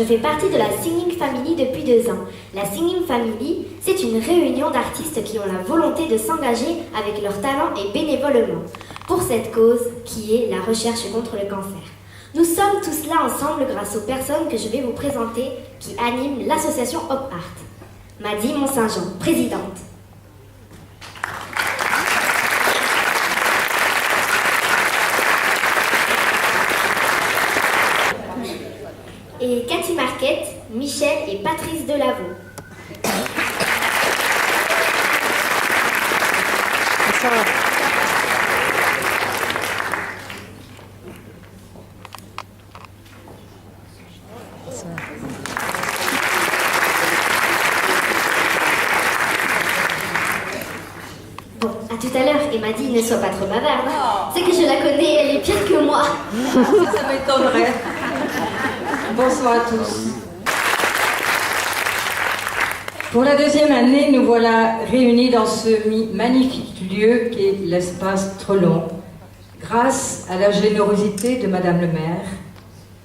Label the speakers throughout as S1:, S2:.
S1: je fais partie de la Singing Family depuis 2 ans. La Singing Family, c'est une réunion d'artistes qui ont la volonté de s'engager avec leur talent et bénévolement pour cette cause qui est la recherche contre le cancer. Nous sommes tous là ensemble grâce aux personnes que je vais vous présenter qui animent l'association Hop Art. Maddy Mont-Saint-Jean, présidente. Et Cathy Marquette, Michel et Patrice Delaveau. Bon, à tout à l'heure, et m'a dit ne sois pas trop bavarde. C'est que je la connais, elle est pire que moi.
S2: Ça m'étonnerait. Bonsoir à tous. Pour la 2e année, nous voilà réunis dans ce magnifique lieu qui est l'espace Trelon, grâce à la générosité de Madame le maire.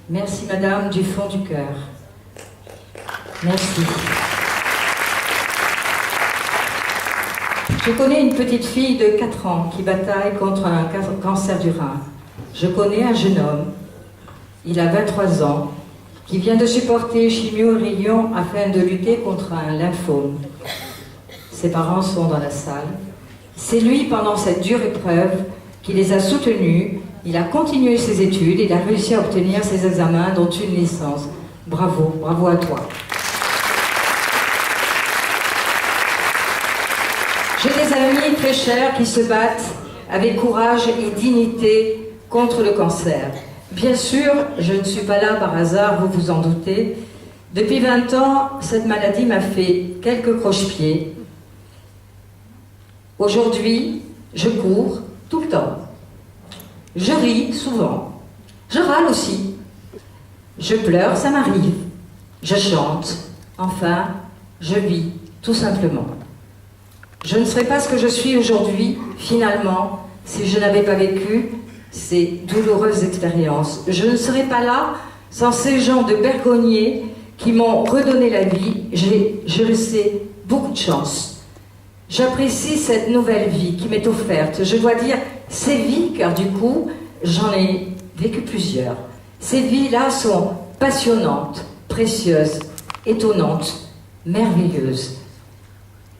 S2: Merci Madame du fond du cœur. Merci. Je connais une petite fille de 4 ans qui bataille contre un cancer du rein. Je connais un jeune homme, il a 23 ans, qui vient de supporter chimio et rayons afin de lutter contre un lymphome. Ses parents sont dans la salle. C'est lui, pendant cette dure épreuve, qui les a soutenus. Il a continué ses études, il a réussi à obtenir ses examens, dont une licence. Bravo, bravo à toi. J'ai des amis très chers qui se battent avec courage et dignité contre le cancer. Bien sûr, je ne suis pas là par hasard, vous vous en doutez. Depuis 20 ans, cette maladie m'a fait quelques croche-pieds. Aujourd'hui, je cours tout le temps. Je ris souvent. Je râle aussi. Je pleure, ça m'arrive. Je chante. Enfin, je vis, tout simplement. Je ne serais pas ce que je suis aujourd'hui, finalement, si je n'avais pas vécu ces douloureuses expériences. Je ne serais pas là sans ces gens de Bergognier qui m'ont redonné la vie. J'ai, je le sais, beaucoup de chance. J'apprécie cette nouvelle vie qui m'est offerte. Je dois dire ces vies, car du coup, j'en ai vécu plusieurs. Ces vies-là sont passionnantes, précieuses, étonnantes, merveilleuses.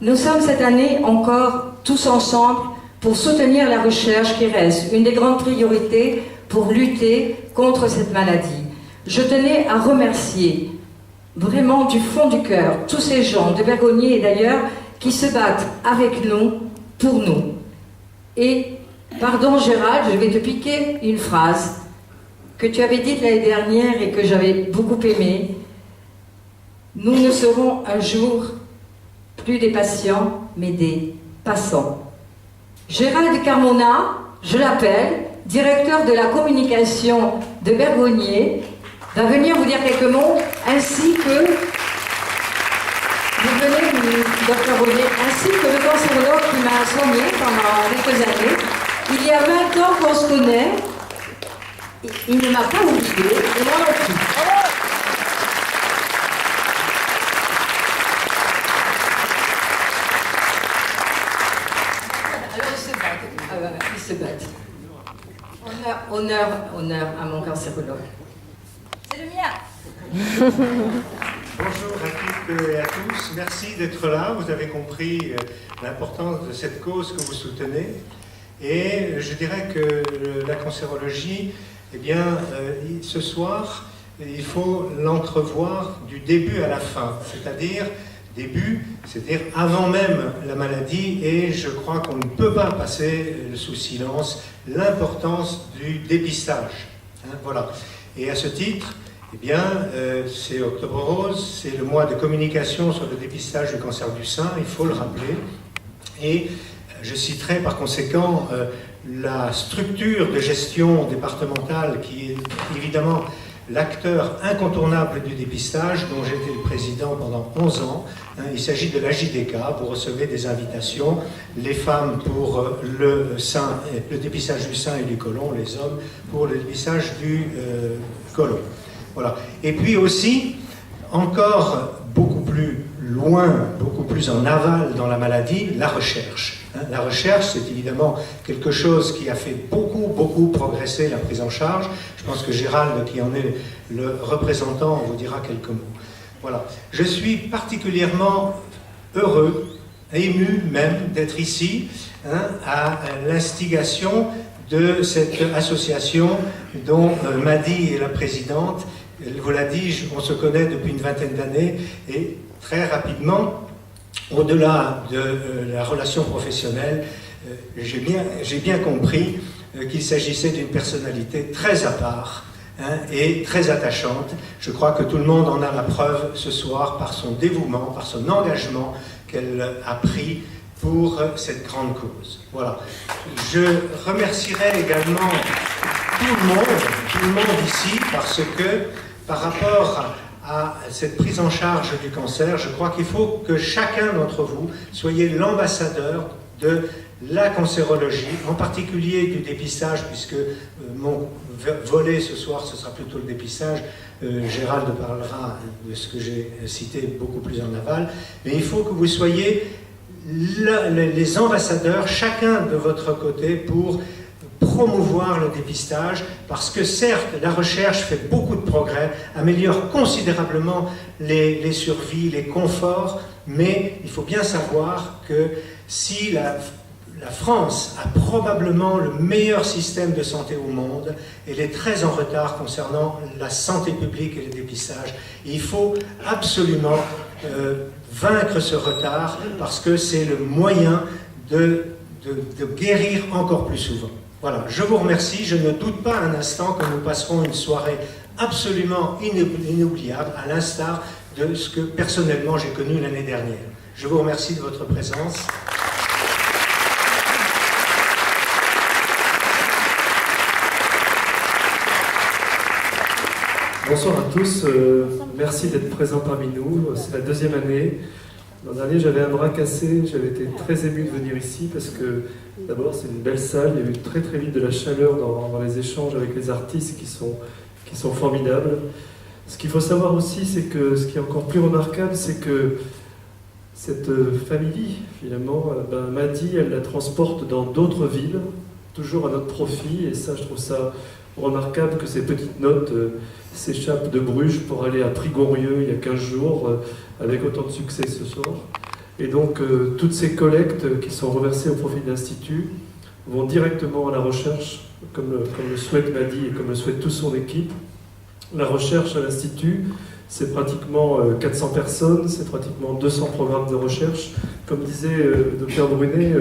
S2: Nous sommes cette année encore tous ensemble pour soutenir la recherche qui reste une des grandes priorités pour lutter contre cette maladie. Je tenais à remercier vraiment du fond du cœur tous ces gens de Bergognier et d'ailleurs qui se battent avec nous, pour nous. Et, pardon Gérald, je vais te piquer une phrase que tu avais dite l'année dernière et que j'avais beaucoup aimée. Nous ne serons un jour plus des patients, mais des passants. Gérald Carmona, je l'appelle, directeur de la communication de Bergognier, va venir vous dire quelques mots, ainsi que, vous venez, Dr. Bonnier, ainsi que le cancérologue qui m'a soigné pendant quelques années. Il y a 20 ans qu'on se connaît, il ne m'a pas oublié, et moi non plus. Ils se battent. Honneur à mon cancérologue. C'est le mien.
S3: Bonjour à toutes et à tous. Merci d'être là. Vous avez compris l'importance de cette cause que vous soutenez. Et je dirais que la cancérologie, eh bien, ce soir, il faut l'entrevoir du début à la fin. C'est-à-dire avant même la maladie, et je crois qu'on ne peut pas passer sous silence l'importance du dépistage. Voilà. Et à ce titre, eh bien, c'est Octobre Rose, c'est le mois de communication sur le dépistage du cancer du sein, il faut le rappeler. Et je citerai par conséquent la structure de gestion départementale qui est évidemment l'acteur incontournable du dépistage, dont j'ai été le président pendant 11 ans. Il s'agit de la JDK. Vous recevez des invitations, les femmes pour le dépistage du sein et du côlon, les hommes pour le dépistage du côlon. Voilà. Et puis aussi, encore beaucoup plus loin, beaucoup plus en aval dans la maladie, la recherche. La recherche, c'est évidemment quelque chose qui a fait beaucoup progresser la prise en charge. Je pense que Gérald, qui en est le représentant, vous dira quelques mots. Voilà. Je suis particulièrement heureux, ému même, d'être ici, à l'instigation de cette association dont Madi est la présidente. Elle vous l'a dit, on se connaît depuis une vingtaine d'années et très rapidement, au-delà de la relation professionnelle, j'ai bien compris qu'il s'agissait d'une personnalité très à part et très attachante. Je crois que tout le monde en a la preuve ce soir par son dévouement, par son engagement qu'elle a pris pour cette grande cause. Voilà. Je remercierai également tout le monde ici, parce que par rapport à cette prise en charge du cancer, je crois qu'il faut que chacun d'entre vous soyez l'ambassadeur de la cancérologie, en particulier du dépistage, puisque mon volet ce soir, ce sera plutôt le dépistage. Gérald parlera de ce que j'ai cité beaucoup plus en aval, mais il faut que vous soyez les ambassadeurs, chacun de votre côté, pour promouvoir le dépistage, parce que certes, la recherche fait beaucoup de progrès, améliore considérablement les survies, les conforts, mais il faut bien savoir que si la France a probablement le meilleur système de santé au monde, elle est très en retard concernant la santé publique et le dépistage. Il faut absolument vaincre ce retard, parce que c'est le moyen de guérir encore plus souvent. Voilà, je vous remercie. Je ne doute pas un instant que nous passerons une soirée absolument inoubliable, à l'instar de ce que personnellement j'ai connu l'année dernière. Je vous remercie de votre présence.
S4: Bonsoir à tous, merci d'être présents parmi nous, c'est la deuxième année. L'an dernier j'avais un bras cassé, j'avais été très ému de venir ici parce que d'abord c'est une belle salle, il y a eu très vite de la chaleur dans les échanges avec les artistes qui sont formidables. Ce qu'il faut savoir aussi, c'est que ce qui est encore plus remarquable, c'est que cette famille, finalement, Madi, elle la transporte dans d'autres villes, toujours à notre profit, et ça je trouve ça remarquable que ces petites notes s'échappent de Bruges pour aller à Prigorieux il y a 15 jours, avec autant de succès ce soir. Et donc toutes ces collectes qui sont reversées au profit de l'Institut vont directement à la recherche, comme le souhaite Madi et comme le souhaite toute son équipe. La recherche à l'Institut, c'est pratiquement 400 personnes, c'est pratiquement 200 programmes de recherche. Comme disait le docteur Brunet,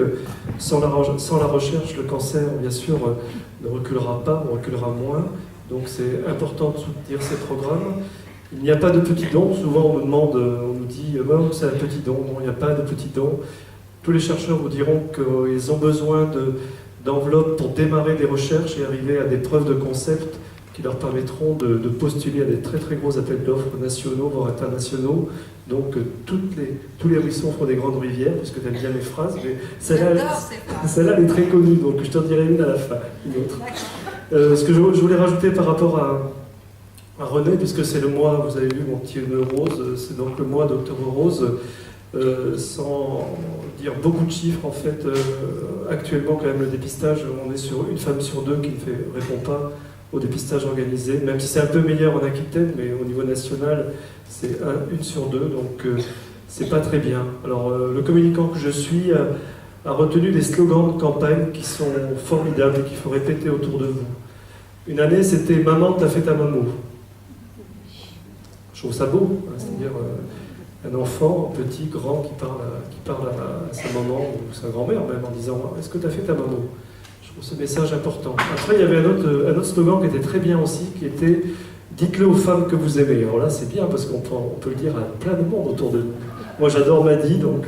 S4: sans la recherche, le cancer, bien sûr, ne reculera pas, on reculera moins. Donc c'est important de soutenir ces programmes. Il n'y a pas de petits dons. Souvent on nous dit oh, c'est un petit don. Non, il n'y a pas de petits dons. Tous les chercheurs vous diront qu'ils ont besoin d'enveloppes pour démarrer des recherches et arriver à des preuves de concept qui leur permettront de postuler à des très gros appels d'offres nationaux, voire internationaux. Donc tous les ruisseaux font des grandes rivières, puisque tu aimes bien les phrases, mais celle-là elle est très connue, donc je t'en dirai une à la fin, une autre. Ce que je voulais rajouter par rapport à René, puisque c'est le mois, vous avez vu mon petit nœud rose, c'est donc le mois d'Octobre Rose, sans dire beaucoup de chiffres, en fait, actuellement quand même le dépistage, on est sur une femme sur deux qui ne répond pas au dépistage organisé, même si c'est un peu meilleur en Aquitaine, mais au niveau national, c'est une sur deux, donc c'est pas très bien. Alors, le communicant que je suis a retenu des slogans de campagne qui sont formidables et qu'il faut répéter autour de vous. Une année, c'était « Maman, t'as fait ta mammo ». Je trouve ça beau, hein, c'est-à-dire un enfant, petit, grand, qui parle à sa maman ou sa grand-mère même en disant « Est-ce que t'as fait ta mammo ?» Ce message important. Après, il y avait un autre slogan qui était très bien aussi, qui était « Dites-le aux femmes que vous aimez ». Alors là, c'est bien parce qu'on peut le dire à plein de monde autour de nous. Moi, j'adore Madi, donc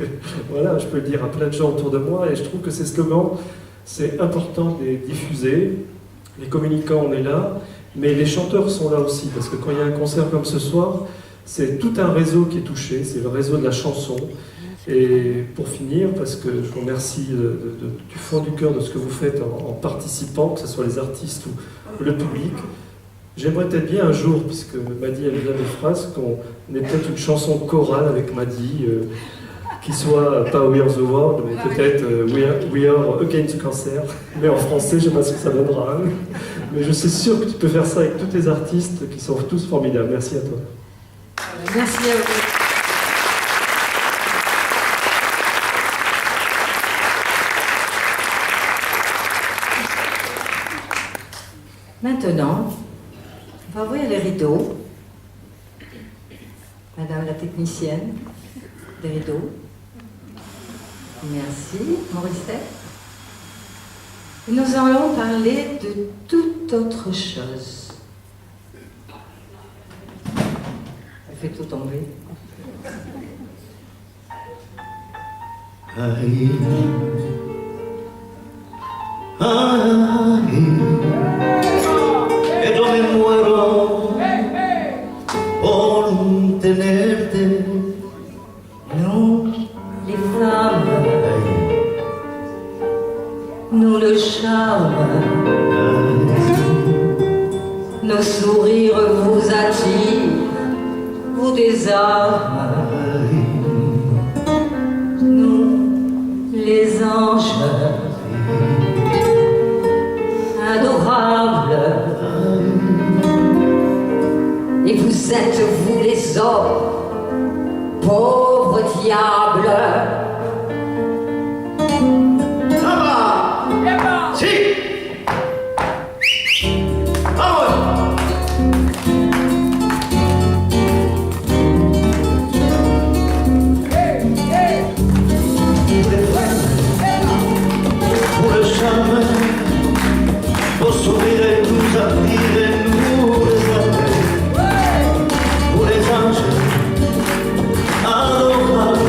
S4: voilà, je peux le dire à plein de gens autour de moi, et je trouve que ces slogans, c'est important de les diffuser. Les communicants, on est là, mais les chanteurs sont là aussi, parce que quand il y a un concert comme ce soir, c'est tout un réseau qui est touché, c'est le réseau de la chanson. Et pour finir, parce que je vous remercie du fond du cœur de ce que vous faites en participant, que ce soit les artistes ou le public, J'aimerais peut-être bien un jour, puisque Maddy aime bien mes phrases, qu'on ait peut-être une chanson chorale avec Maddy, qui soit pas We Are the World, mais peut-être We Are Against Cancer. Mais en français, je ne sais pas ce que ça donnera. Hein. Mais je suis sûr que tu peux faire ça avec tous tes artistes qui sont tous formidables. Merci à toi.
S2: Merci à vous. Maintenant, on va ouvrir les rideaux. Madame la technicienne des rideaux. Merci, Morissette. Nous allons parler de toute autre chose. Elle fait tout tomber.
S5: Ay, ay, que yo me muero por tenerte.
S2: Nous, les femmes, nous le charme, nos sourires vous attirent, vous désarment. Nous, les anges, adorables, et vous êtes, vous les hommes, pauvres diables.
S5: Ça va? Si! Vamos! Pour le charme, vos sourires nous attirent et nous les attirent. Pour les anges adorables,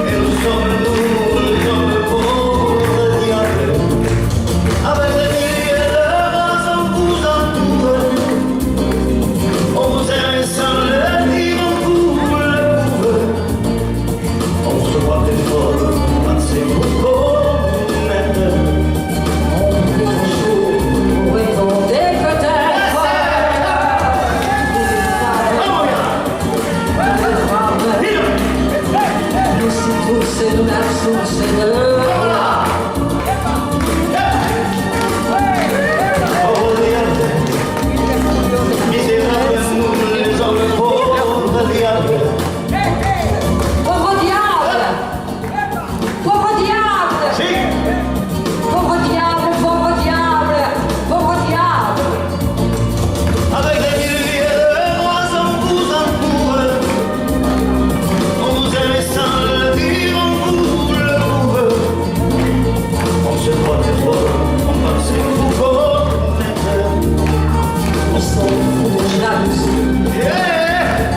S5: et nous sommes nous les hommes pauvres diables. Avec des milliers de roses on vous entoure, on vous aime sans le dire, on vous le prouve. On se voit des folles, pensez vous connaître.
S2: Vous répondez peut-être. Nous sommes tous la source de voilà.
S5: Pauvres diables, misérables, nous les hommes pauvres diables.
S2: Pauvre diable! Pauvre diable!
S5: Si!
S2: Pauvre diable! Pauvre diable! Pauvre diable!
S5: Avec des milliers de roses on vous entoure, on vous aime sans le dire, on vous le prouve. On se voit des fois, on pense vous connaître.
S2: On s'en fout de jalousie.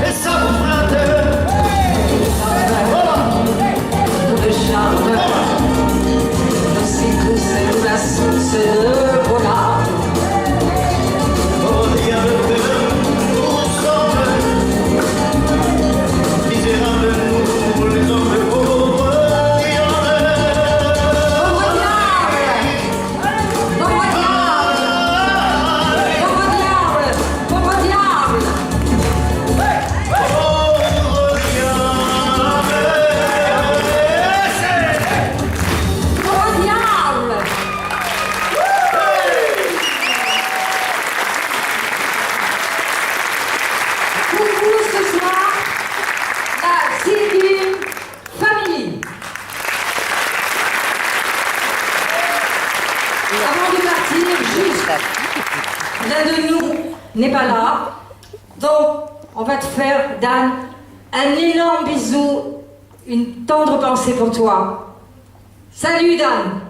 S5: Et ça vous flatte.
S2: Pour le charme, nous sommes tous la source de voilà.
S5: Pauvres diables que nous sommes, misérables nous les hommes pauvres diables.
S2: Pauvre diable! Pauvre diable! Pauvre diable! Pauvre diable! Pauvre diable! Pour vous ce soir, la Singing Family. Avant de partir, juste, l'un de nous n'est pas là, donc on va te faire, Dan, un énorme bisou, une tendre pensée pour toi. Salut Dan!